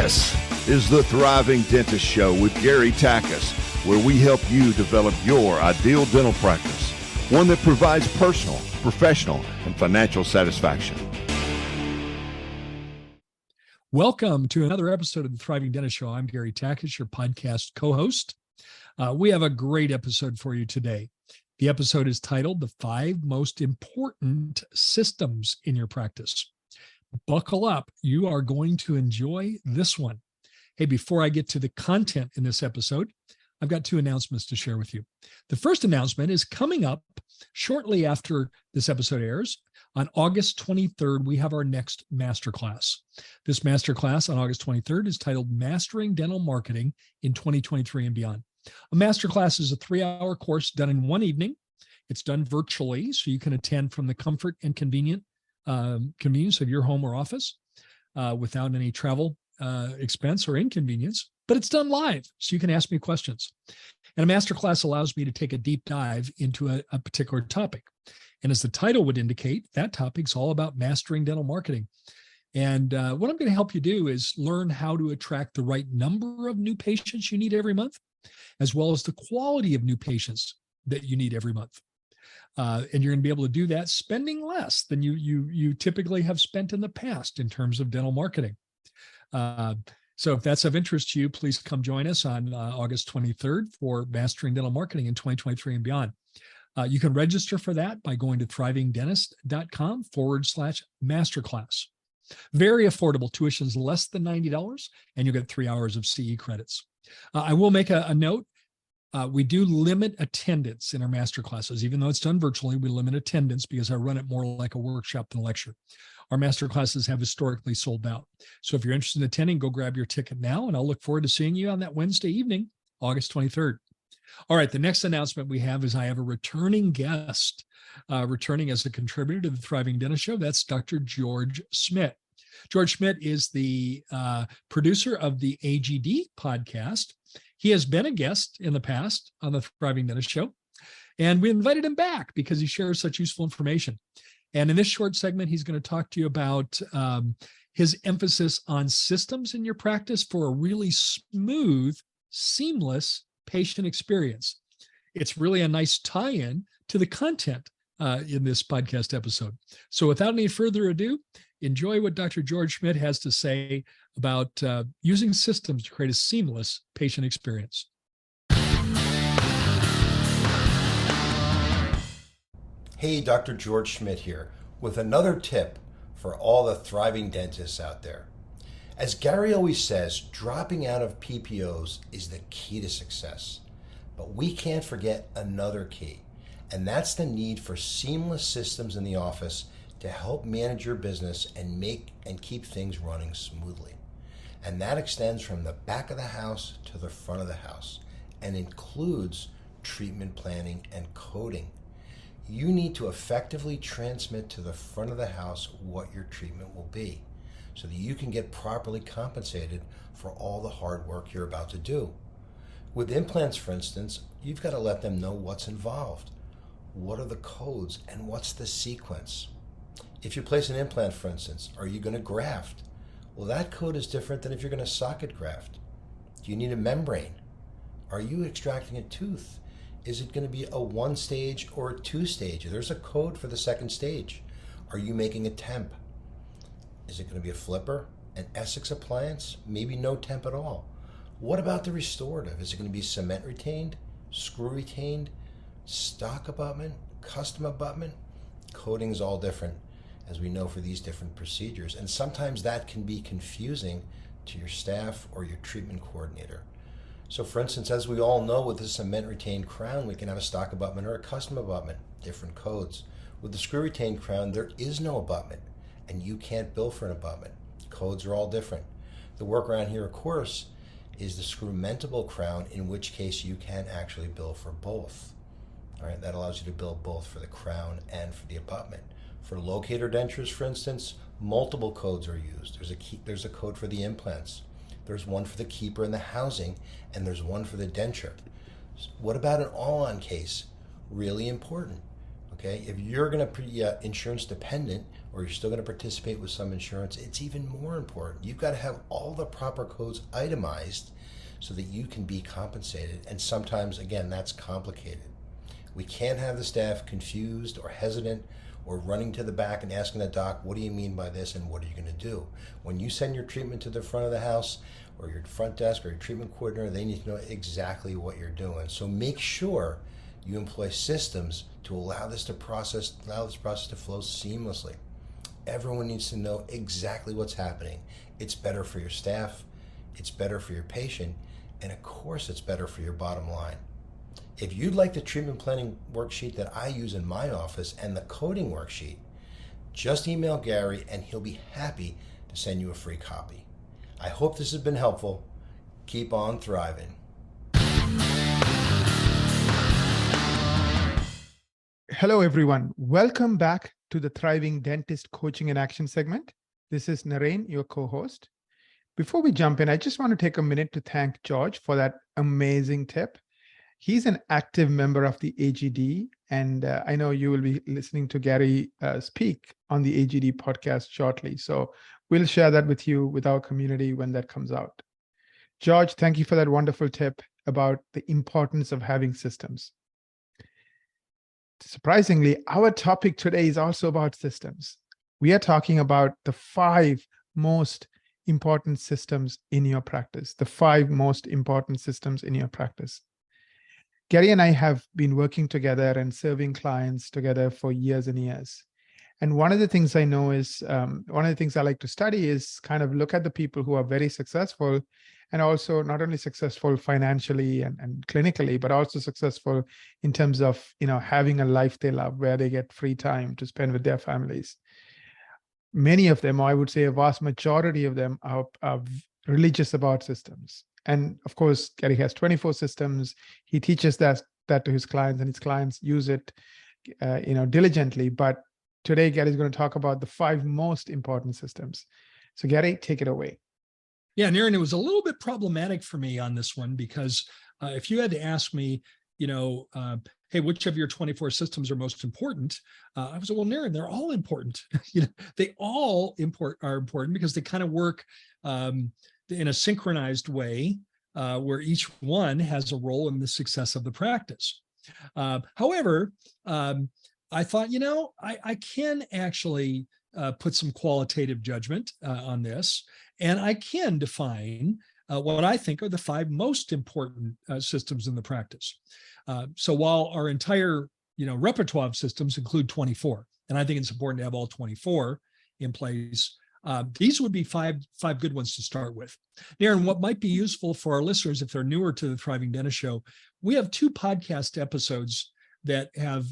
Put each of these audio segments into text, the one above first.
This is the Thriving Dentist Show with Gary Takis, where we help you develop your ideal dental practice, one that provides personal, professional, and financial satisfaction. Welcome to another episode of the Thriving Dentist Show. I'm Gary Takis, your podcast co-host. We have a great episode for you today. The episode is titled The 5 Most Important Systems in Your Practice. Buckle up. You are going to enjoy this one. Hey, before I get to the content in this episode, I've got 2 announcements to share with you. The first announcement is coming up shortly after this episode airs. On August 23rd, we have our next masterclass. This masterclass on August 23rd is titled Mastering Dental Marketing in 2023 and Beyond. A masterclass is a 3-hour course done in one evening. It's done virtually, so you can attend from the comfort and convenience of your home or office without any travel expense or inconvenience, but it's done live, so you can ask me questions. And a masterclass allows me to take a deep dive into a particular topic. And as the title would indicate, that topic's all about mastering dental marketing. And what I'm going to help you do is learn how to attract the right number of new patients you need every month, as well as the quality of new patients that you need every month. And you're going to be able to do that spending less than you typically have spent in the past in terms of dental marketing. So if that's of interest to you, please come join us on August 23rd for Mastering Dental Marketing in 2023 and Beyond. You can register for that by going to thrivingdentist.com/masterclass. Very affordable. Tuition's less than $90, and you'll get 3 hours of CE credits. I will make a note. We do limit attendance in our master classes. Even though it's done virtually, we limit attendance because I run it more like a workshop than a lecture. Our master classes have historically sold out. So if you're interested in attending, go grab your ticket now, and I'll look forward to seeing you on that Wednesday evening, August 23rd. All right, the next announcement we have is I have a returning guest, returning as a contributor to the Thriving Dentist Show. That's Dr. George Schmidt. George Schmidt is the producer of the AGD podcast. He has been a guest in the past on the Thriving Dentist Show, and we invited him back because he shares such useful information. And in this short segment, he's going to talk to you about his emphasis on systems in your practice for a really smooth, seamless patient experience. It's really a nice tie-in to the content in this podcast episode. So without any further ado, enjoy what Dr. George Schmidt has to say about using systems to create a seamless patient experience. Hey, Dr. George Schmidt here with another tip for all the thriving dentists out there. As Gary always says, dropping out of PPOs is the key to success. But we can't forget another key, and that's the need for seamless systems in the office to help manage your business and make and keep things running smoothly. And that extends from the back of the house to the front of the house and includes treatment planning and coding. You need to effectively transmit to the front of the house what your treatment will be so that you can get properly compensated for all the hard work you're about to do. With implants, for instance, you've got to let them know what's involved. What are the codes and what's the sequence? If you place an implant, for instance, are you going to graft? Well, that code is different than if you're going to socket graft. Do you need a membrane? Are you extracting a tooth? Is it going to be a 1-stage or a 2-stage? There's a code for the 2nd stage. Are you making a temp? Is it going to be a flipper, an Essex appliance? Maybe no temp at all. What about the restorative? Is it going to be cement retained, screw retained, stock abutment, custom abutment? Coding's all different, as we know, for these different procedures. And sometimes that can be confusing to your staff or your treatment coordinator. So for instance, as we all know, with the cement retained crown, we can have a stock abutment or a custom abutment, different codes. With the screw retained crown, there is no abutment, and you can't bill for an abutment. Codes are all different. The workaround here, of course, is the screw mentable crown, in which case you can actually bill for both. All right, that allows you to bill both for the crown and for the abutment. For locator dentures, for instance, multiple codes are used. There's a code for the implants. There's one for the keeper and the housing, and there's one for the denture. What about an all-on case? Really important. Okay, if you're going to be insurance dependent, or you're still going to participate with some insurance, it's even more important. You've got to have all the proper codes itemized so that you can be compensated. And sometimes, again, that's complicated. We can't have the staff confused or hesitant or running to the back and asking the doc, what do you mean by this and what are you going to do? When you send your treatment to the front of the house or your front desk or your treatment coordinator, they need to know exactly what you're doing. So make sure you employ systems to allow this process to flow seamlessly. Everyone needs to know exactly what's happening. It's better for your staff, it's better for your patient, and of course it's better for your bottom line. If you'd like the treatment planning worksheet that I use in my office and the coding worksheet, just email Gary and he'll be happy to send you a free copy. I hope this has been helpful. Keep on thriving. Hello, everyone. Welcome back to the Thriving Dentist Coaching and Action segment. This is Naren, your co-host. Before we jump in, I just want to take a minute to thank George for that amazing tip. He's an active member of the AGD, and I know you will be listening to Gary speak on the AGD podcast shortly. So we'll share that with you, with our community when that comes out. George, thank you for that wonderful tip about the importance of having systems. Surprisingly, our topic today is also about systems. We are talking about the 5 most important systems in your practice, the 5 most important systems in your practice. Gary and I have been working together and serving clients together for years and years. And one of the things I know is, one of the things I like to study is kind of look at the people who are very successful, and also not only successful financially and clinically, but also successful in terms of, having a life they love, where they get free time to spend with their families. Many of them, or I would say a vast majority of them, are religious about systems. And of course, Gary has 24 systems. He teaches that to his clients, and his clients use it, diligently. But today, Gary is going to talk about the 5 most important systems. So Gary, take it away. Yeah, Naren, it was a little bit problematic for me on this one because if you had to ask me, hey, which of your 24 systems are most important? I was like, well, Naren, they're all important. They all are important because they kind of work in a synchronized way where each one has a role in the success of the practice. However, I thought, I can actually put some qualitative judgment on this, and I can define what I think are the 5 most important systems in the practice. So while our entire, repertoire of systems include 24, and I think it's important to have all 24 in place, these would be five good ones to start with. Naren, what might be useful for our listeners if they're newer to the Thriving Dentist Show, we have 2 podcast episodes that have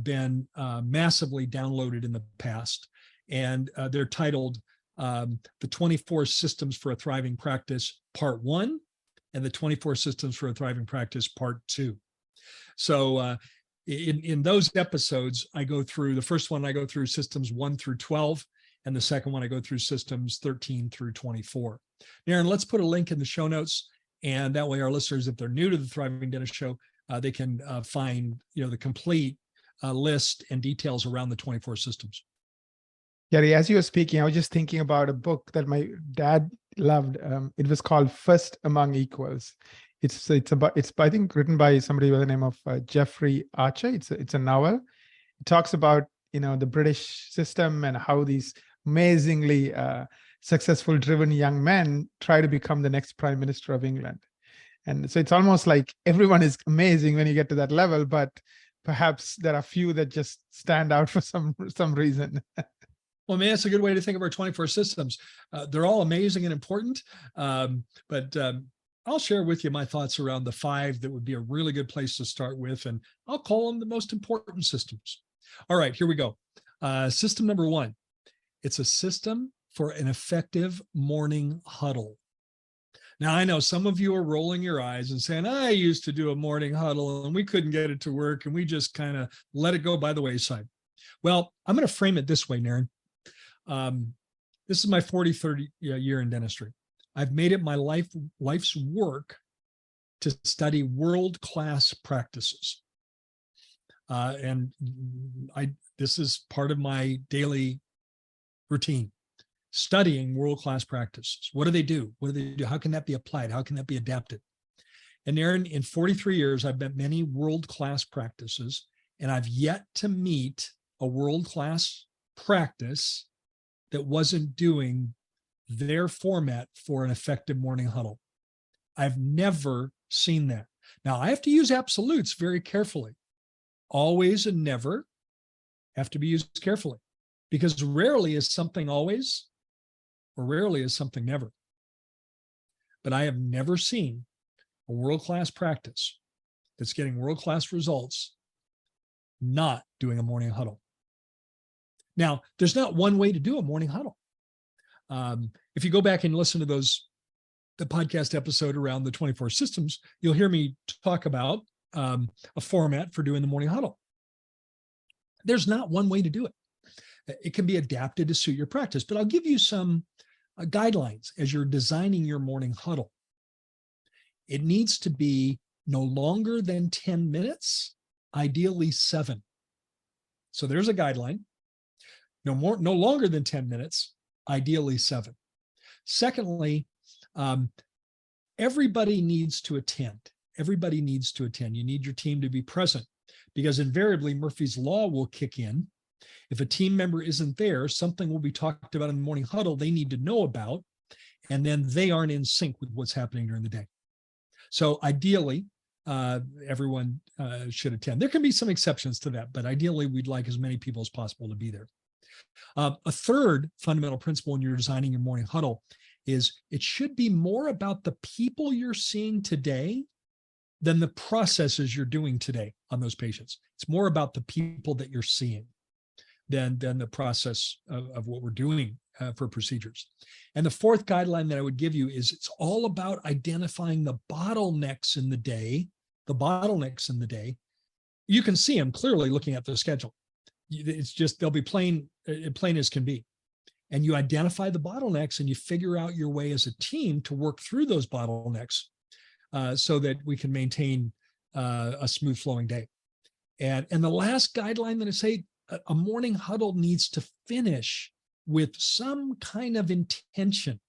been massively downloaded in the past, and they're titled The 24 Systems for a Thriving Practice, Part 1, and The 24 Systems for a Thriving Practice, Part 2. So in those episodes, I go through, the first one I go through systems 1 through 12, and the second one I go through systems 13 through 24. Naren, let's put a link in the show notes, and that way our listeners, if they're new to the Thriving Dentist Show, they can find the complete list and details around the 24 systems. Gary, as you were speaking, I was just thinking about a book that my dad loved. It was called First Among Equals. It's I think written by somebody by the name of Jeffrey Archer. It's a novel. It talks about the British system and how these amazingly successful, driven young men try to become the next Prime Minister of England. And so it's almost like everyone is amazing when you get to that level, but perhaps there are few that just stand out for some reason. Well, man, that's a good way to think of our 24 systems. They're all amazing and important, but I'll share with you my thoughts around the 5 that would be a really good place to start with, and I'll call them the most important systems. All right, here we go. System number 1. It's a system for an effective morning huddle. Now, I know some of you are rolling your eyes and saying, I used to do a morning huddle and we couldn't get it to work and we just kind of let it go by the wayside. Well, I'm going to frame it this way, Naren. This is my 30 year in dentistry. I've made it my life's work to study world-class practices. And this is part of my daily routine, studying world-class practices. What do they do? What do they do? How can that be applied? How can that be adapted? And Aaron, in 43 years, I've met many world-class practices, and I've yet to meet a world-class practice that wasn't doing their format for an effective morning huddle. I've never seen that. Now, I have to use absolutes very carefully. Always and never have to be used carefully, because rarely is something always, or rarely is something never. But I have never seen a world-class practice that's getting world-class results not doing a morning huddle. Now, there's not one way to do a morning huddle. If you go back and listen to the podcast episode around the 24 systems, you'll hear me talk about a format for doing the morning huddle. There's not one way to do it. It can be adapted to suit your practice, but I'll give you some guidelines as you're designing your morning huddle. It needs to be no longer than 10 minutes, ideally 7. So there's a guideline. No longer than 10 minutes, ideally 7. Secondly, everybody needs to attend. Everybody needs to attend. You need your team to be present, because invariably Murphy's Law will kick in. If a team member isn't there, something will be talked about in the morning huddle they need to know about, and then they aren't in sync with what's happening during the day. So ideally, everyone should attend. There can be some exceptions to that, but ideally we'd like as many people as possible to be there. A third fundamental principle when you're designing your morning huddle is it should be more about the people you're seeing today than the processes you're doing today on those patients. It's more about the people that you're seeing than the process of what we're doing for procedures. And the fourth guideline that I would give you is it's all about identifying the bottlenecks in the day. You can see them clearly looking at the schedule. It's just, they'll be plain as can be. And you identify the bottlenecks and you figure out your way as a team to work through those bottlenecks so that we can maintain a smooth flowing day. And the last guideline that I say, a morning huddle needs to finish with some kind of intention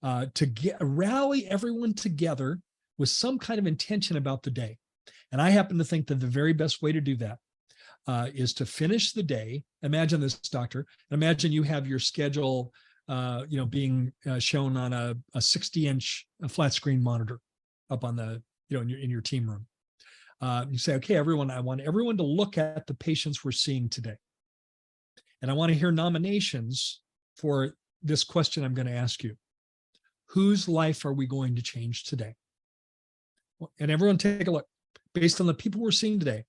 to rally everyone together with some kind of intention about the day. And I happen to think that the very best way to do that is to finish the day. Imagine this, doctor. Imagine you have your schedule, being shown on a 60-inch flat screen monitor up on the, in your team room. You say, okay, everyone, I want everyone to look at the patients we're seeing today. And I want to hear nominations for this question I'm going to ask you. Whose life are we going to change today? And everyone take a look. Based on the people we're seeing today,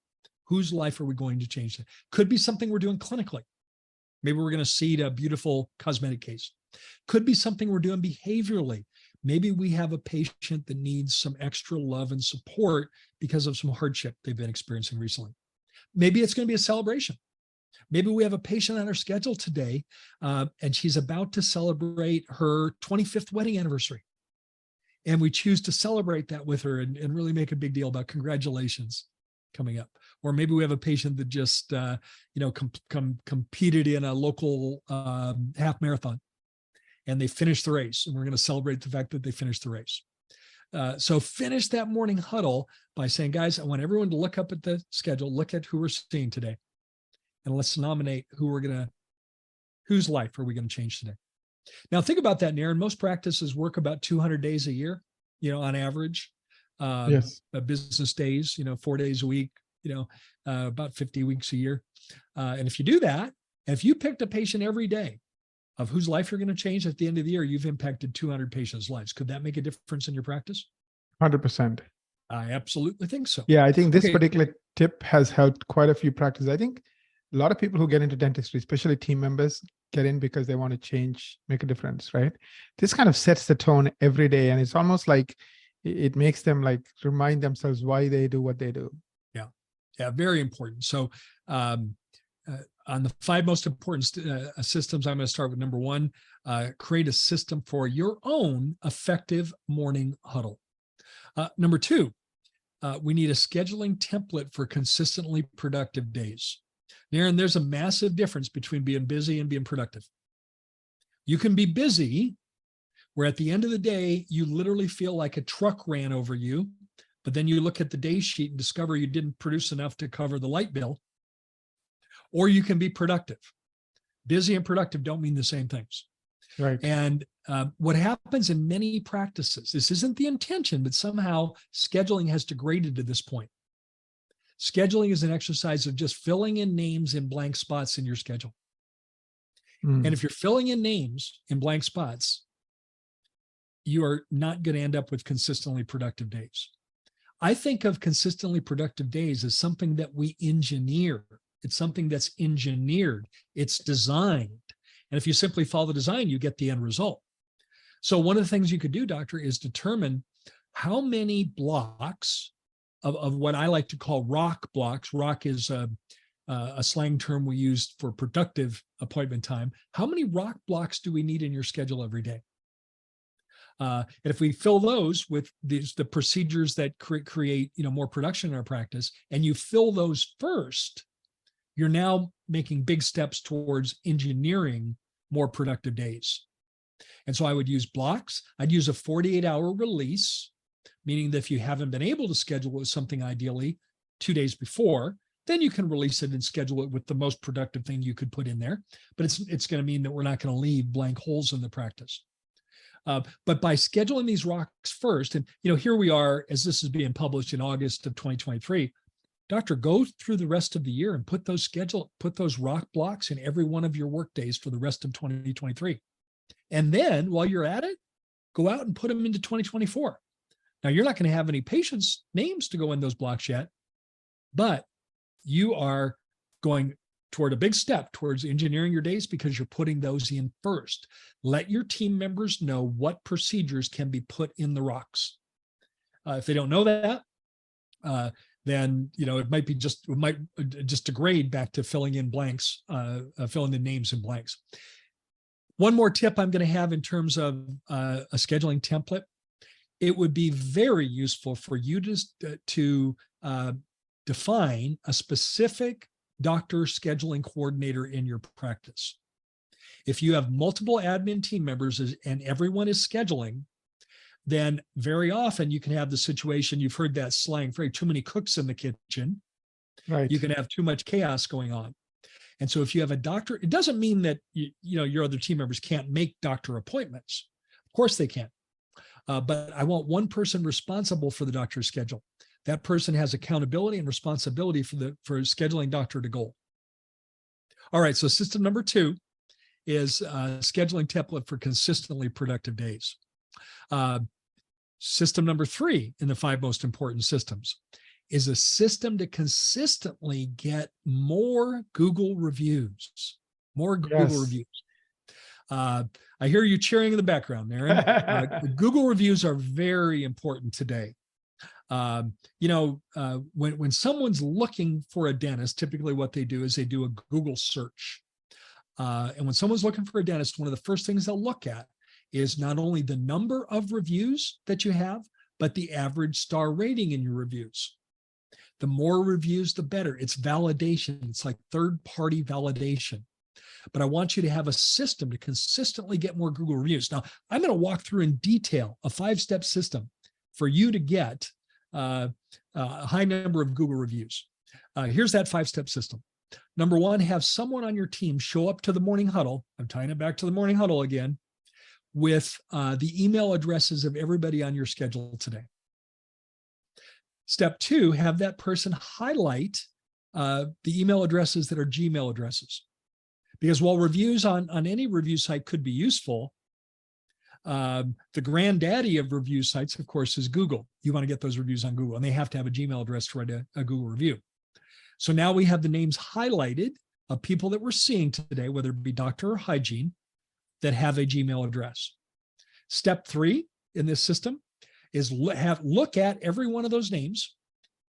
whose life are we going to change today? Could be something we're doing clinically. Maybe we're going to seed a beautiful cosmetic case. Could be something we're doing behaviorally. Maybe we have a patient that needs some extra love and support because of some hardship they've been experiencing recently. Maybe it's going to be a celebration. Maybe we have a patient on our schedule today, and she's about to celebrate her 25th wedding anniversary. And we choose to celebrate that with her and really make a big deal about congratulations coming up. Or maybe we have a patient that just, competed in a local half marathon and they finished the race. And we're going to celebrate the fact that they finished the race. So finish that morning huddle by saying, guys, I want everyone to look up at the schedule, look at who we're seeing today, and let's nominate whose life are we going to change today? Now think about that, Naren. Most practices work about 200 days a year, on average. Yes. Business days, 4 days a week, about 50 weeks a year. And if you do that, and if you picked a patient every day of whose life you're going to change at the end of the year, you've impacted 200 patients' lives. Could that make a difference in your practice? 100%. I absolutely think so. Yeah, I think this particular tip has helped quite a few practices. I think a lot of people who get into dentistry, especially team members, get in because they want to change, make a difference, right? This kind of sets the tone every day. And it's almost like it makes them remind themselves why they do what they do. Yeah, very important. So on the 5 most important systems, I'm going to start with number 1, create a system for your own effective morning huddle. Number 2, we need a scheduling template for consistently productive days. Aaron, there's a massive difference between being busy and being productive. You can be busy where at the end of the day, you literally feel like a truck ran over you, but then you look at the day sheet and discover you didn't produce enough to cover the light bill. Or you can be productive. Busy and productive don't mean the same things. Right. And what happens in many practices, this isn't the intention, but somehow scheduling has degraded to this point. Scheduling is an exercise of just filling in names in blank spots in your schedule. Mm. And if you're filling in names in blank spots, you are not going to end up with consistently productive days. I think of consistently productive days as something that we engineer. It's something that's engineered. It's designed. And if you simply follow the design, you get the end result. So one of the things you could do, doctor, is determine how many blocks of what I like to call rock blocks. Rock is a slang term we use for productive appointment time. How many rock blocks do we need in your schedule every day? And if we fill those with the procedures that create more production in our practice, and you fill those first, you're now making big steps towards engineering more productive days. And so I would use blocks. I'd use a 48-hour release, meaning that if you haven't been able to schedule with something ideally 2 days before, then you can release it and schedule it with the most productive thing you could put in there. But it's going to mean that we're not going to leave blank holes in the practice. But by scheduling these rocks first, and here we are as this is being published in August of 2023, doctor, go through the rest of the year and put those rock blocks in every one of your work days for the rest of 2023. And then while you're at it, go out and put them into 2024. Now, you're not going to have any patients' names to go in those blocks yet, but you are going toward a big step towards engineering your days because you're putting those in first. Let your team members know what procedures can be put in the rocks. If they don't know that, then it might just degrade back to filling in blanks, filling the names in blanks. One more tip I'm going to have in terms of a scheduling template. It would be very useful for you to define a specific doctor scheduling coordinator in your practice. If you have multiple admin team members and everyone is scheduling, then very often you can have the situation, you've heard that slang phrase, too many cooks in the kitchen. Right. You can have too much chaos going on. And so if you have a doctor, it doesn't mean that your other team members can't make doctor appointments. Of course they can. But I want one person responsible for the doctor's schedule. That person has accountability and responsibility for scheduling doctor to goal. All right, so system number 2 is scheduling template for consistently productive days. System number 3 in the 5 most important systems is a system to consistently get more Google reviews. More Google reviews. I hear you cheering in the background, Aaron. Google reviews are very important today. When someone's looking for a dentist, typically what they do is they do a Google search. And when someone's looking for a dentist, one of the first things they'll look at is not only the number of reviews that you have, but the average star rating in your reviews. The more reviews, the better. It's validation. It's like third-party validation. But I want you to have a system to consistently get more Google reviews. Now, I'm going to walk through in detail a 5-step system for you to get a high number of Google reviews. Here's that 5-step system. Number 1, have someone on your team show up to the morning huddle. I'm tying it back to the morning huddle again with the email addresses of everybody on your schedule today. Step 2, have that person highlight the email addresses that are Gmail addresses. Because while reviews on any review site could be useful, the granddaddy of review sites, of course, is Google. You want to get those reviews on Google, and they have to have a Gmail address to write a Google review. So now we have the names highlighted of people that we're seeing today, whether it be doctor or hygiene, that have a Gmail address. Step 3 in this system is look at every one of those names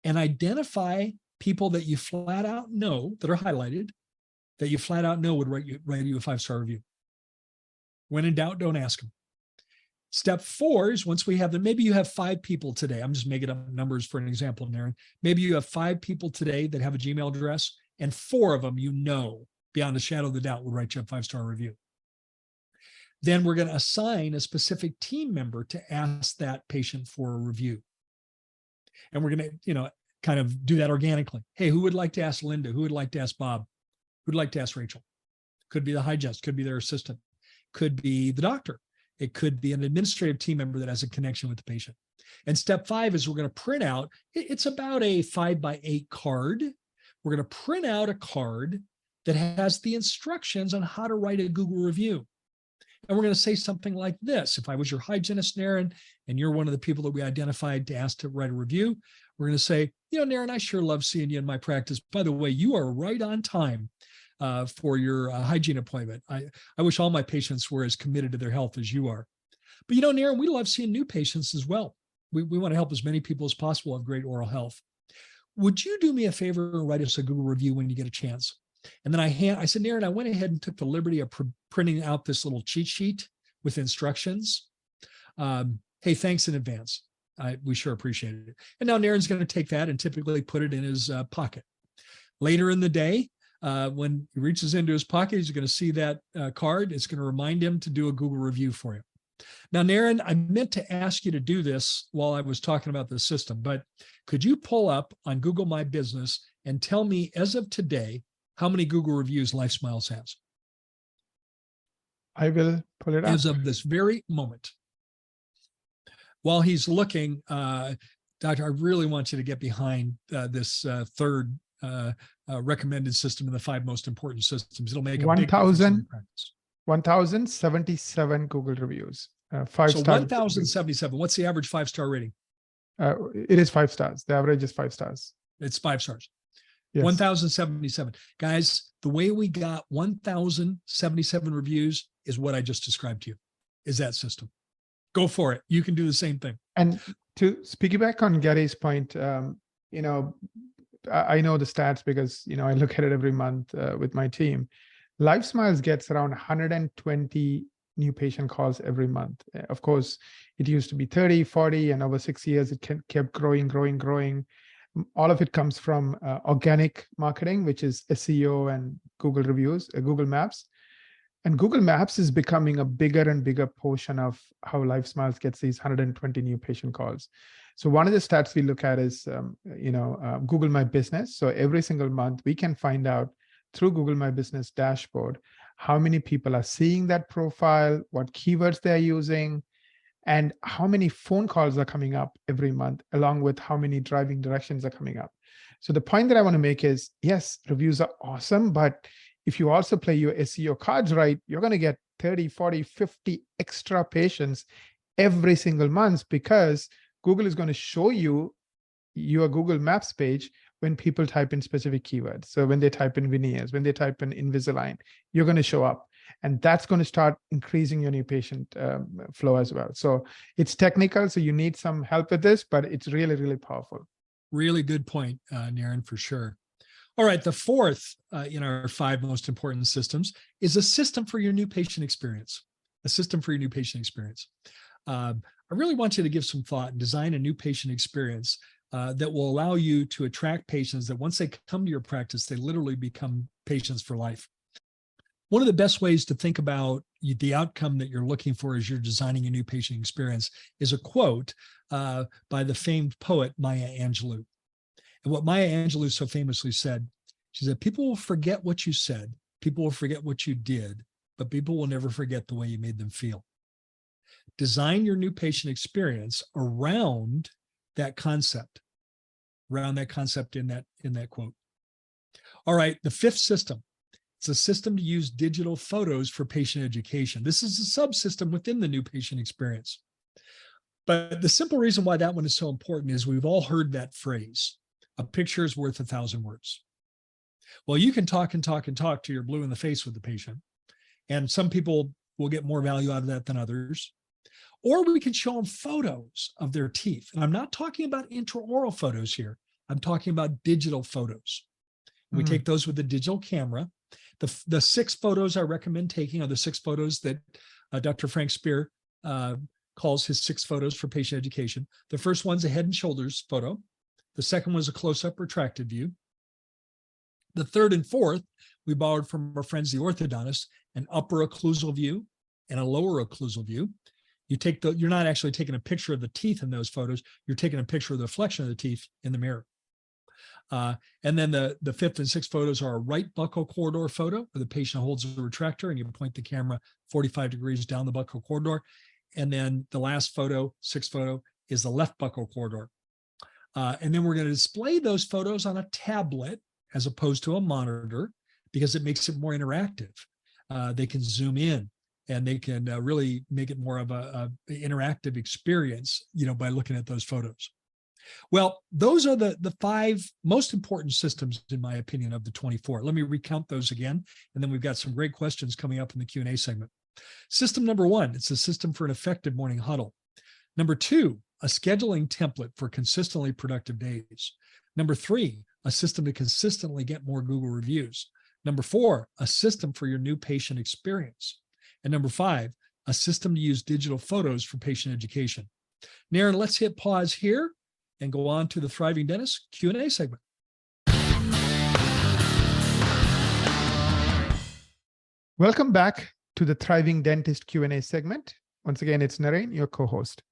and identify people that you flat out know that are highlighted, that you flat out know would write you a 5-star review. When in doubt, don't ask them. Step 4 is once we have them, maybe you have 5 people today. I'm just making up numbers for an example, Naren. Maybe you have 5 people today that have a Gmail address, and 4 of them, beyond a shadow of the doubt, will write you a 5-star review. Then we're going to assign a specific team member to ask that patient for a review. And we're going to, kind of do that organically. Hey, who would like to ask Linda? Who would like to ask Bob? Who'd like to ask Rachel? Could be the hygienist, could be their assistant, could be the doctor. It could be an administrative team member that has a connection with the patient. And step 5 is we're going to print out, it's about a 5x8 card. We're going to print out a card that has the instructions on how to write a Google review. And we're going to say something like this. If I was your hygienist, Naren, and you're one of the people that we identified to ask to write a review, we're going to say, Naren, I sure love seeing you in my practice. By the way, you are right on time for your hygiene appointment. I wish all my patients were as committed to their health as you are. But Naren, we love seeing new patients as well. We want to help as many people as possible have great oral health. Would you do me a favor and write us a Google review when you get a chance? And then I said, Naren, I went ahead and took the liberty of printing out this little cheat sheet with instructions. Hey, thanks in advance. We sure appreciate it. And now Naren's going to take that and typically put it in his pocket. Later in the day, when he reaches into his pocket, he's going to see that card. It's going to remind him to do a Google review for you. Now, Naren, I meant to ask you to do this while I was talking about the system, but could you pull up on Google My Business and tell me, as of today, how many Google reviews LifeSmiles has? I will pull it up. As of this very moment. While he's looking, Doctor, I really want you to get behind this third recommended system in the 5 most important systems. It'll make a big difference in your practice. 1,077 Google reviews. 5 so stars. 1,077. What's the average 5-star rating? It is 5 stars. The average is 5 stars. It's 5 stars. Yes. 1,077. Guys, the way we got 1,077 reviews is what I just described to you, is that system. Go for it. You can do the same thing. And to piggyback on Gary's point, I know the stats because, I look at it every month with my team. LifeSmiles gets around 120 new patient calls every month. Of course, it used to be 30, 40, and over 6 years, it kept growing. All of it comes from organic marketing, which is SEO and Google reviews, Google Maps. And Google Maps is becoming a bigger and bigger portion of how LifeSmiles gets these 120 new patient calls. So one of the stats we look at is, Google My Business. So every single month, we can find out through Google My Business dashboard how many people are seeing that profile, what keywords they're using, and how many phone calls are coming up every month, along with how many driving directions are coming up. So the point that I want to make is, yes, reviews are awesome, but if you also play your SEO cards right, you're going to get 30, 40, 50 extra patients every single month because Google is going to show you your Google Maps page when people type in specific keywords. So when they type in veneers, when they type in Invisalign, you're going to show up. And that's going to start increasing your new patient flow as well. So it's technical, so you need some help with this, but it's really, really powerful. Really good point, Naren, for sure. All right, the fourth in our 5 most important systems is a system for your new patient experience. A system for your new patient experience. I really want you to give some thought and design a new patient experience that will allow you to attract patients that once they come to your practice, they literally become patients for life. One of the best ways to think about the outcome that you're looking for as you're designing a new patient experience is a quote by the famed poet Maya Angelou. And what Maya Angelou so famously said, she said, people will forget what you said, people will forget what you did, but people will never forget the way you made them feel. Design your new patient experience around that concept in that quote. All right, the 5th system. It's a system to use digital photos for patient education. This is a subsystem within the new patient experience. But the simple reason why that one is so important is we've all heard that phrase, a picture is worth 1,000 words. Well, you can talk and talk and talk till you're blue in the face with the patient. And some people will get more value out of that than others. Or we can show them photos of their teeth. And I'm not talking about intraoral photos here. I'm talking about digital photos. We take those with the digital camera. The 6 photos I recommend taking are the 6 photos that Dr. Frank Spear calls his 6 photos for patient education. The first one's a head and shoulders photo. The second was a close-up retracted view. The third and fourth, we borrowed from our friends, the orthodontists, an upper occlusal view and a lower occlusal view. You're not actually taking a picture of the teeth in those photos. You're taking a picture of the reflection of the teeth in the mirror. And then the fifth and sixth photos are a right buccal corridor photo where the patient holds a retractor and you point the camera 45 degrees down the buccal corridor. And then the last photo, sixth photo, is the left buccal corridor. And then we're going to display those photos on a tablet as opposed to a monitor because it makes it more interactive. They can zoom in and they can really make it more of a interactive experience, by looking at those photos. Well, those are the 5 most important systems, in my opinion, of the 24. Let me recount those again, and then we've got some great questions coming up in the Q&A segment. System number 1, it's a system for an effective morning huddle. Number 2, a scheduling template for consistently productive days. Number 3, a system to consistently get more Google reviews. Number 4, a system for your new patient experience. And number 5, a system to use digital photos for patient education. Naren, let's hit pause here and go on to the Thriving Dentist Q&A segment. Welcome back to the Thriving Dentist Q&A segment. Once again, it's Naren, your co-host.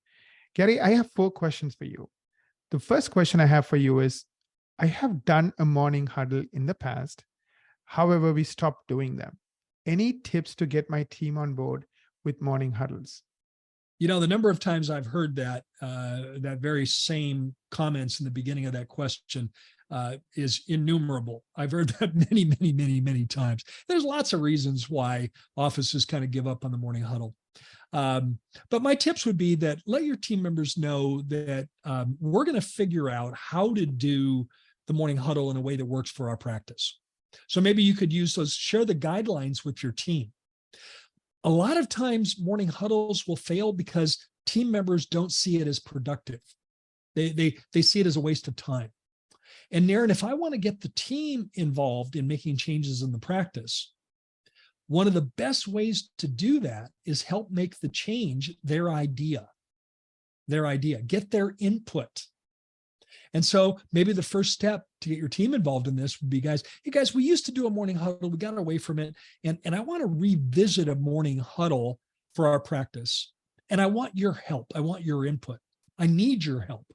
Gary, I have 4 questions for you. The first question I have for you is, I have done a morning huddle in the past. However, we stopped doing them. Any tips to get my team on board with morning huddles? The number of times I've heard that very same comments in the beginning of that question is innumerable. I've heard that many, many, many, many times. There's lots of reasons why offices kind of give up on the morning huddle. But my tips would be that let your team members know that we're going to figure out how to do the morning huddle in a way that works for our practice. So maybe you could share the guidelines with your team. A lot of times morning huddles will fail because team members don't see it as productive. They see it as a waste of time. And Naren, if I want to get the team involved in making changes in the practice, one of the best ways to do that is help make the change their idea, get their input. And so maybe the first step to get your team involved in this would be, hey guys, we used to do a morning huddle. We got away from it. And I want to revisit a morning huddle for our practice. And I want your help. I want your input. I need your help.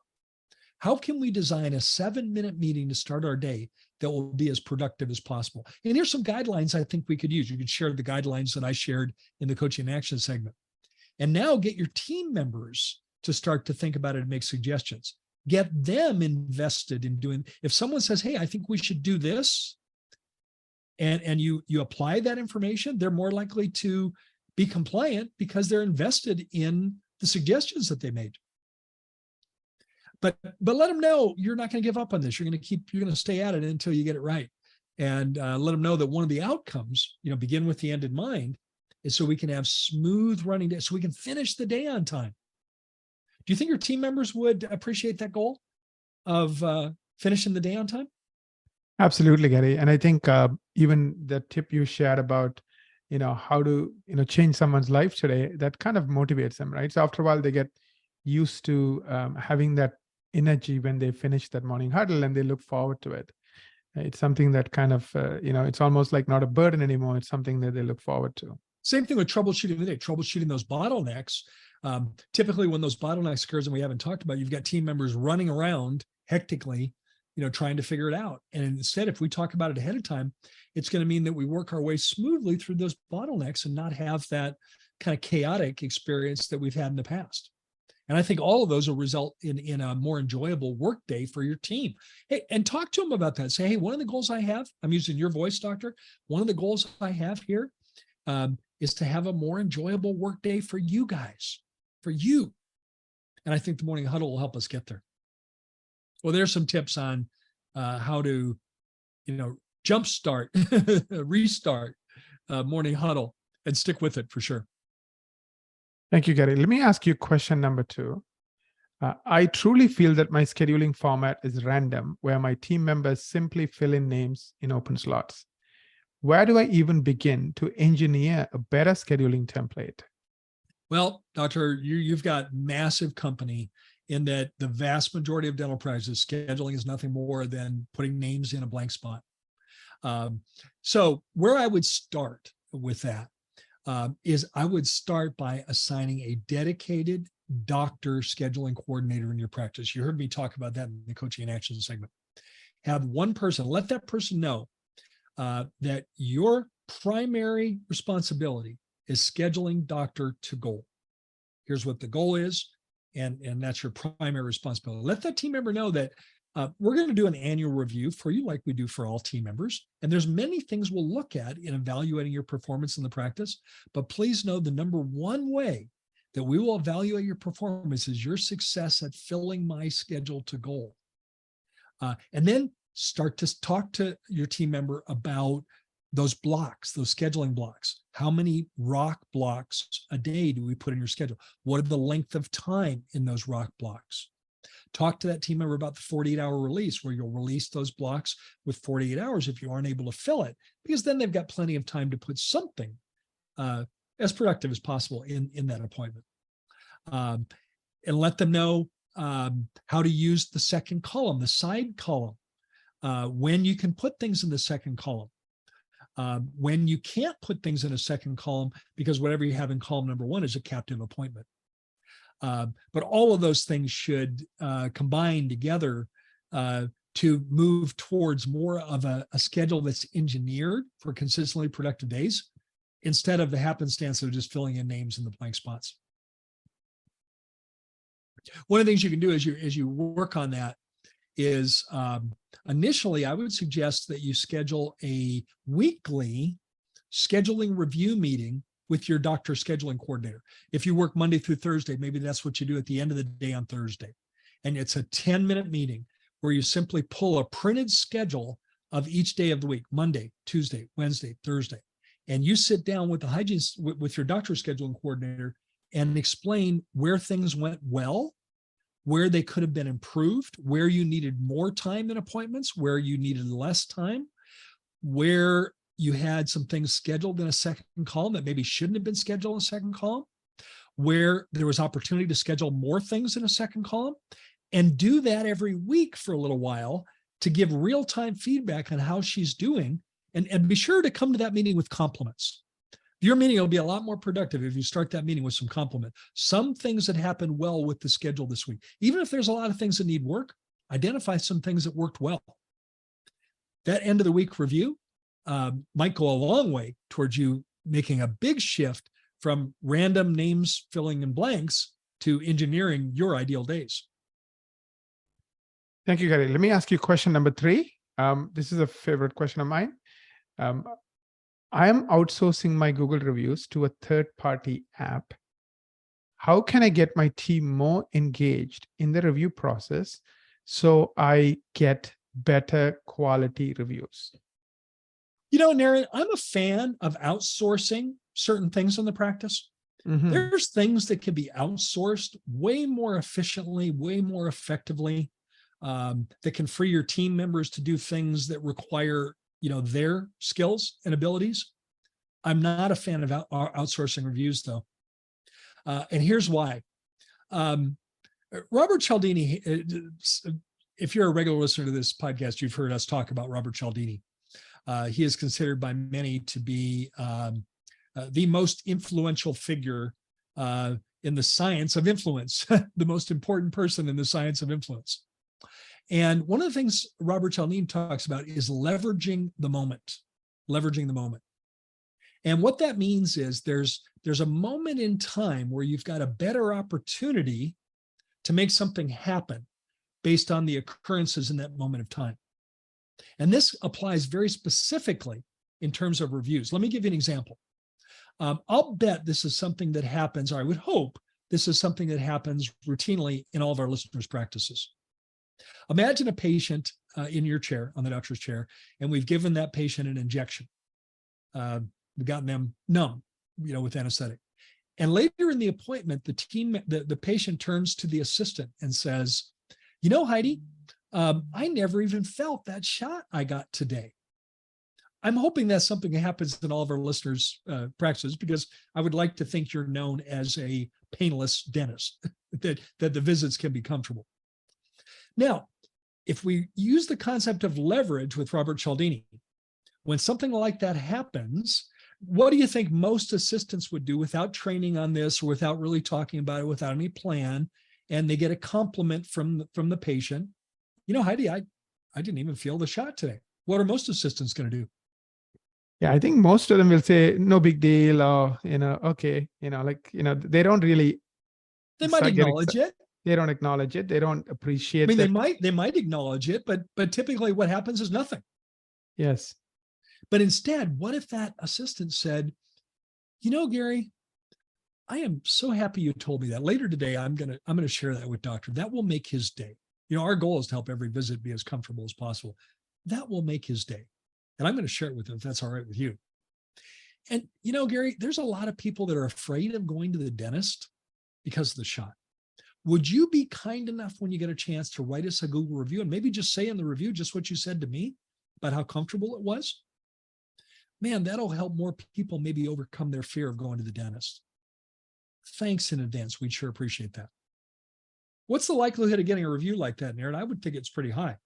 How can we design a 7-minute meeting to start our day that will be as productive as possible? And here's some guidelines I think we could use. You could share the guidelines that I shared in the Coaching in Action segment. And now get your team members to start to think about it and make suggestions. Get them invested in doing. If someone says, hey, I think we should do this, and you apply that information, they're more likely to be compliant because they're invested in the suggestions that they made. But let them know you're not going to give up on this. You're going to stay at it until you get it right. And let them know that one of the outcomes, begin with the end in mind, is so we can have smooth running days, so we can finish the day on time. Do you think your team members would appreciate that goal of finishing the day on time? Absolutely, Gary. And I think even the tip you shared about, how to, change someone's life today, that kind of motivates them, right? So after a while, they get used to having that energy when they finish that morning huddle and they look forward to it. It's something that kind of, it's almost like not a burden anymore. It's something that they look forward to. Same thing with troubleshooting the day, troubleshooting those bottlenecks. Typically when those bottlenecks occurs and we haven't talked about, you've got team members running around hectically, trying to figure it out. And instead, if we talk about it ahead of time, it's going to mean that we work our way smoothly through those bottlenecks and not have that kind of chaotic experience that we've had in the past. And I think all of those will result in a more enjoyable work day for your team. Hey, and talk to them about that. Say, hey, one of the goals I have, I'm using your voice, doctor. One of the goals I have here is to have a more enjoyable work day for you guys, for you. And I think the morning huddle will help us get there. Well, there's some tips on how to, jumpstart, restart morning huddle and stick with it for sure. Thank you, Gary. Let me ask you question number 2. I truly feel that my scheduling format is random, where my team members simply fill in names in open slots. Where do I even begin to engineer a better scheduling template? Well, doctor, you've got massive company in that the vast majority of dental practices, scheduling is nothing more than putting names in a blank spot. So where I would start with that is I would start by assigning a dedicated doctor scheduling coordinator in your practice. You heard me talk about that in the coaching and action segment. Have one person, let that person know that your primary responsibility is scheduling doctor to goal. Here's what the goal is, and that's your primary responsibility. Let that team member know that we're going to do an annual review for you like we do for all team members. And there's many things we'll look at in evaluating your performance in the practice. But please know the number one way that we will evaluate your performance is your success at filling my schedule to goal. And then start to talk to your team member about those blocks, those scheduling blocks. How many rock blocks a day do we put in your schedule? What are the length of time in those rock blocks? Talk to that team member about the 48-hour release, where you'll release those blocks with 48 hours if you aren't able to fill it, because then they've got plenty of time to put something as productive as possible in that appointment. And let them know how to use the second column, the side column, when you can put things in the second column, when you can't put things in a second column because whatever you have in column number one is a captive appointment. But all of those things should combine together to move towards more of a schedule that's engineered for consistently productive days instead of the happenstance of just filling in names in the blank spots. One of the things you can do as you work on that is initially, I would suggest that you schedule a weekly scheduling review meeting with your doctor scheduling coordinator. If you work Monday through Thursday, maybe that's what you do at the end of the day on Thursday. And it's a 10-minute meeting where you simply pull a printed schedule of each day of the week, Monday, Tuesday, Wednesday, Thursday. And you sit down with the hygienist, with your doctor scheduling coordinator, and explain where things went well, where they could have been improved, where you needed more time in appointments, where you needed less time, where you had some things scheduled in a second column that maybe shouldn't have been scheduled in a second column, where there was opportunity to schedule more things in a second column, and do that every week for a little while to give real-time feedback on how she's doing, and be sure to come to that meeting with compliments. Your meeting will be a lot more productive if you start that meeting with some compliment. Some things that happened well with the schedule this week. Even if there's a lot of things that need work, identify some things that worked well. That end of the week review might go a long way towards you making a big shift from random names filling in blanks to engineering your ideal days. Thank you, Gary. Let me ask you question number 3. This is a favorite question of mine. I am outsourcing my Google reviews to a third-party app. How can I get my team more engaged in the review process so I get better quality reviews? You know, Naren, I'm a fan of outsourcing certain things in the practice. Mm-hmm. There's things that can be outsourced way more efficiently, way more effectively, that can free your team members to do things that require, their skills and abilities. I'm not a fan of outsourcing reviews, though. And here's why. Robert Cialdini, if you're a regular listener to this podcast, you've heard us talk about Robert Cialdini. He is considered by many to be the most influential figure in the science of influence, the most important person in the science of influence. And one of the things Robert Cialdini talks about is leveraging the moment. And what that means is there's a moment in time where you've got a better opportunity to make something happen based on the occurrences in that moment of time. And this applies very specifically in terms of reviews. Let me give you an example. I'll bet this is something that happens, or I would hope this is something that happens routinely in all of our listeners' practices. Imagine a patient in your chair, on the doctor's chair, and we've given that patient an injection. We've gotten them numb, with anesthetic. And later in the appointment, the patient turns to the assistant and says, Heidi, I never even felt that shot I got today. I'm hoping that's something that happens in all of our listeners' practices, because I would like to think you're known as a painless dentist, that the visits can be comfortable. Now, if we use the concept of leverage with Robert Cialdini, when something like that happens, what do you think most assistants would do without training on this, or without really talking about it, without any plan, and they get a compliment from the patient? Heidi, I didn't even feel the shot today. What are most assistants going to do? Yeah, I think most of them will say no big deal, or okay, they don't really. They might acknowledge it. They don't acknowledge it. They don't appreciate. I mean, they might acknowledge it, but typically what happens is nothing. Yes. But instead, what if that assistant said, Gary, I am so happy you told me that. Later today, I'm gonna share that with doctor. That will make his day. Our goal is to help every visit be as comfortable as possible. That will make his day. And I'm going to share it with him if that's all right with you. And, Gary, there's a lot of people that are afraid of going to the dentist because of the shot. Would you be kind enough when you get a chance to write us a Google review and maybe just say in the review just what you said to me about how comfortable it was? Man, that'll help more people maybe overcome their fear of going to the dentist. Thanks in advance. We'd sure appreciate that. What's the likelihood of getting a review like that, Naren? I would think it's pretty high.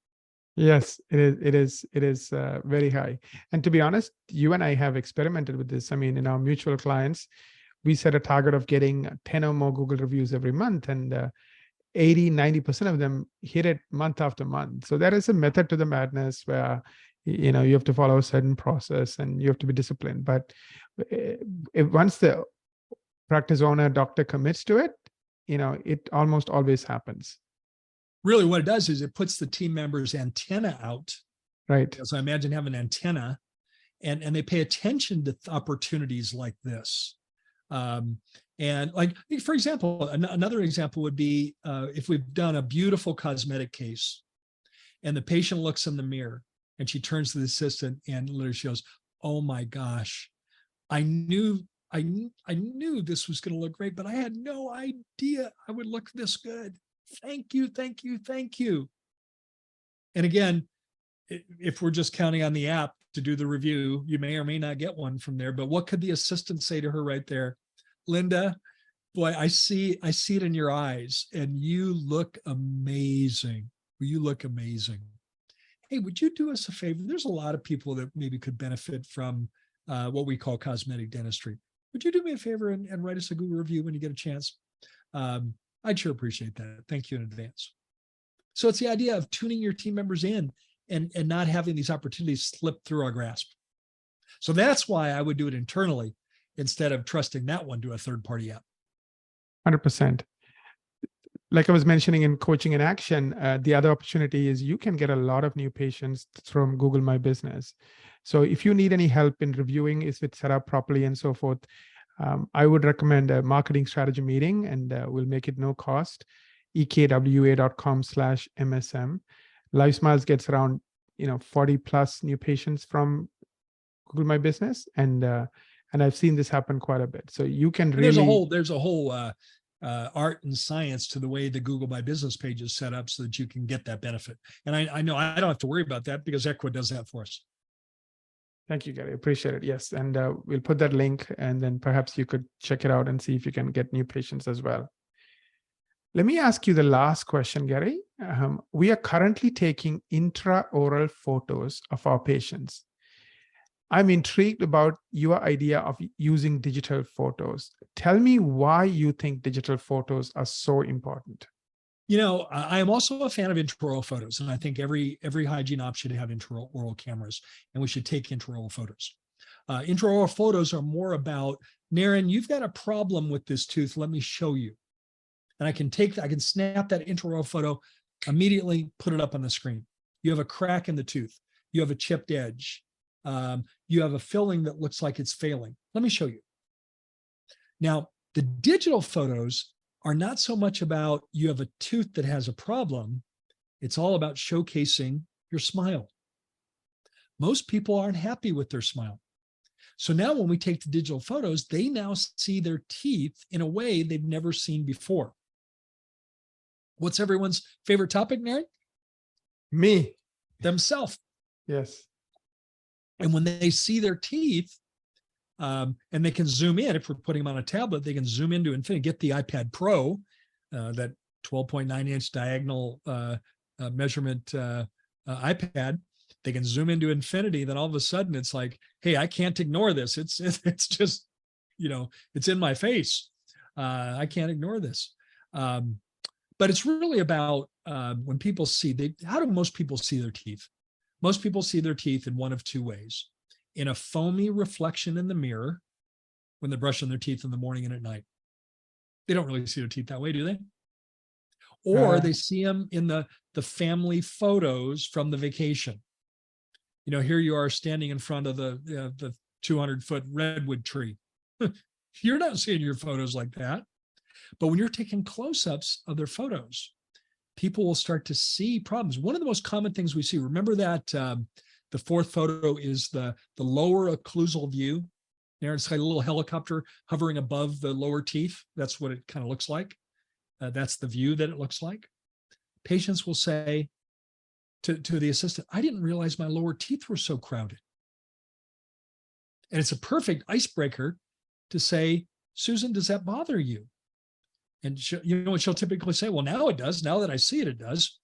Yes, it is very high. And to be honest, you and I have experimented with this. I mean, in our mutual clients, we set a target of getting 10 or more Google reviews every month, and 80-90% of them hit it month after month. So there is a method to the madness where you have to follow a certain process and you have to be disciplined. But once the practice owner, doctor commits to it, it almost always happens. Really, what it does is it puts the team members' antenna out. Right. So I imagine have an antenna, and they pay attention to opportunities like this. And like, for example, another example would be if we've done a beautiful cosmetic case and the patient looks in the mirror and she turns to the assistant and literally she goes, "Oh my gosh, I knew this was going to look great, but I had no idea I would look this good. Thank you, thank you, thank you." And again, if we're just counting on the app to do the review, you may or may not get one from there. But what could the assistant say to her right there? "Linda, boy, I see it in your eyes, and you look amazing. You look amazing. Hey, would you do us a favor? There's a lot of people that maybe could benefit from what we call cosmetic dentistry. Would you do me a favor and write us a Google review when you get a chance? I'd sure appreciate that. Thank you in advance." So it's the idea of tuning your team members in and not having these opportunities slip through our grasp. So that's why I would do it internally instead of trusting that one to a third-party app. 100%. Like I was mentioning in Coaching in Action, the other opportunity is you can get a lot of new patients from Google My Business. So if you need any help in reviewing, is it set up properly and so forth, I would recommend a marketing strategy meeting, and we'll make it no cost. ekwa.com/MSM. LifeSmiles gets around 40 plus new patients from Google My Business, and I've seen this happen quite a bit. So you can really there's a whole art and science to the way the Google My Business page is set up so that you can get that benefit. And I know I don't have to worry about that because Equa does that for us. Thank you, Gary. Appreciate it. Yes. And we'll put that link, and then perhaps you could check it out and see if you can get new patients as well. Let me ask you the last question, Gary. We are currently taking intraoral photos of our patients. I'm intrigued about your idea of using digital photos. Tell me why you think digital photos are so important. I am also a fan of intraoral photos, and I think every hygiene op should have intraoral cameras, and we should take intraoral photos. Intraoral photos are more about, Naren, you've got a problem with this tooth. Let me show you. And I can snap that intraoral photo, immediately put it up on the screen. You have a crack in the tooth. You have a chipped edge. You have a filling that looks like it's failing. Let me show you. Now, the digital photos are not so much about you have a tooth that has a problem. It's all about showcasing your smile. Most people aren't happy with their smile. So now when we take the digital photos, they now see their teeth in a way they've never seen before. What's everyone's favorite topic, Mary? Me. Themselves. Yes. And when they see their teeth, and they can zoom in, if we're putting them on a tablet, they can zoom into infinity, get the iPad Pro, that 12.9-inch diagonal measurement iPad. They can zoom into infinity. Then all of a sudden it's like, hey, I can't ignore this. It's just, it's in my face. I can't ignore this. But it's really about when people see, how do most people see their teeth? Most people see their teeth in one of two ways: in a foamy reflection in the mirror when they're brushing their teeth in the morning and at night. They don't really see their teeth that way, do they? Or they see them in the family photos from the vacation. Here you are standing in front of the 200-foot redwood tree. You're not seeing your photos like that. But when you're taking close-ups of their photos, people will start to see problems. One of the most common things we see, remember that the fourth photo is the lower occlusal view. There, it's like a little helicopter hovering above the lower teeth. That's what it kind of looks like. That's the view that it looks like. Patients will say to the assistant, I didn't realize my lower teeth were so crowded. And it's a perfect icebreaker to say, Susan, does that bother you? And she'll typically say, well, now it does. Now that I see it, it does.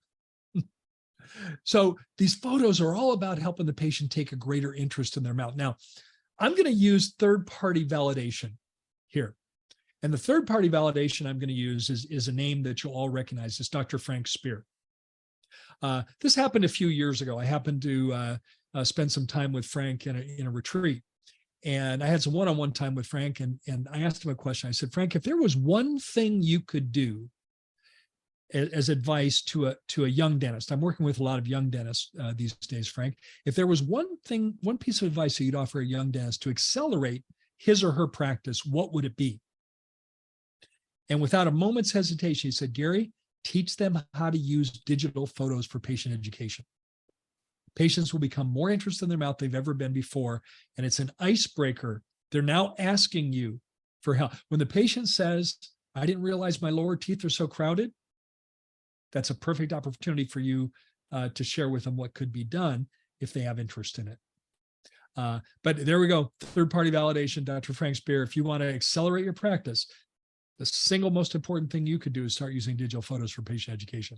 So these photos are all about helping the patient take a greater interest in their mouth. Now, I'm going to use third-party validation here. And the third-party validation I'm going to use is a name that you'll all recognize. It's Dr. Frank Spear. This happened a few years ago. I happened to spend some time with Frank in a retreat. And I had some one-on-one time with Frank, and I asked him a question. I said, Frank, if there was one thing you could do as advice to a young dentist, I'm working with a lot of young dentists these days, Frank. If there was one piece of advice that you'd offer a young dentist to accelerate his or her practice, what would it be? And without a moment's hesitation, he said, Gary, teach them how to use digital photos for patient education. Patients will become more interested in their mouth than they've ever been before. And it's an icebreaker. They're now asking you for help. When the patient says, I didn't realize my lower teeth are so crowded, that's a perfect opportunity for you to share with them what could be done if they have interest in it. But there we go. Third-party validation, Dr. Frank Spear. If you want to accelerate your practice, the single most important thing you could do is start using digital photos for patient education.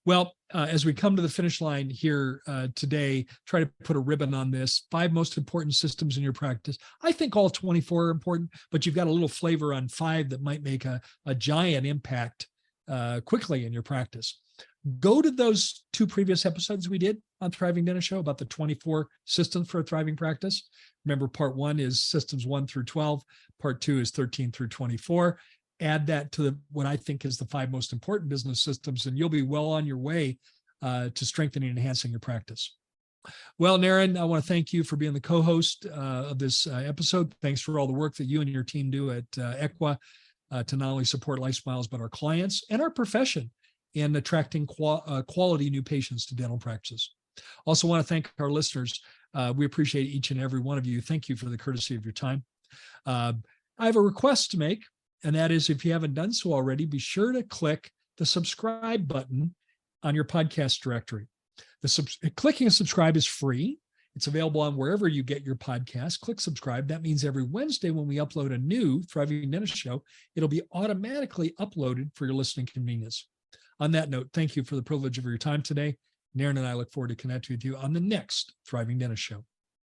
Well, as we come to the finish line here today, try to put a ribbon on this. 5 most important systems in your practice. I think all 24 are important, but you've got a little flavor on 5 that might make a giant impact quickly in your practice. Go to those 2 previous episodes we did on Thriving Dentist Show about the 24 systems for a thriving practice. Remember, part 1 is systems 1 through 12. Part 2 is 13 through 24. Add that to what I think is the 5 most important business systems, and you'll be well on your way to strengthening and enhancing your practice. Well, Naren, I want to thank you for being the co-host of this episode. Thanks for all the work that you and your team do at Equa to not only support LifeSmiles, but our clients and our profession in attracting quality new patients to dental practices. Also want to thank our listeners. We appreciate each and every one of you. Thank you for the courtesy of your time. I have a request to make. And that is, if you haven't done so already, be sure to click the subscribe button on your podcast directory. Clicking subscribe is free. It's available on wherever you get your podcast. Click subscribe. That means every Wednesday when we upload a new Thriving Dentist Show, it'll be automatically uploaded for your listening convenience. On that note, thank you for the privilege of your time today. Naren and I look forward to connecting with you on the next Thriving Dentist Show.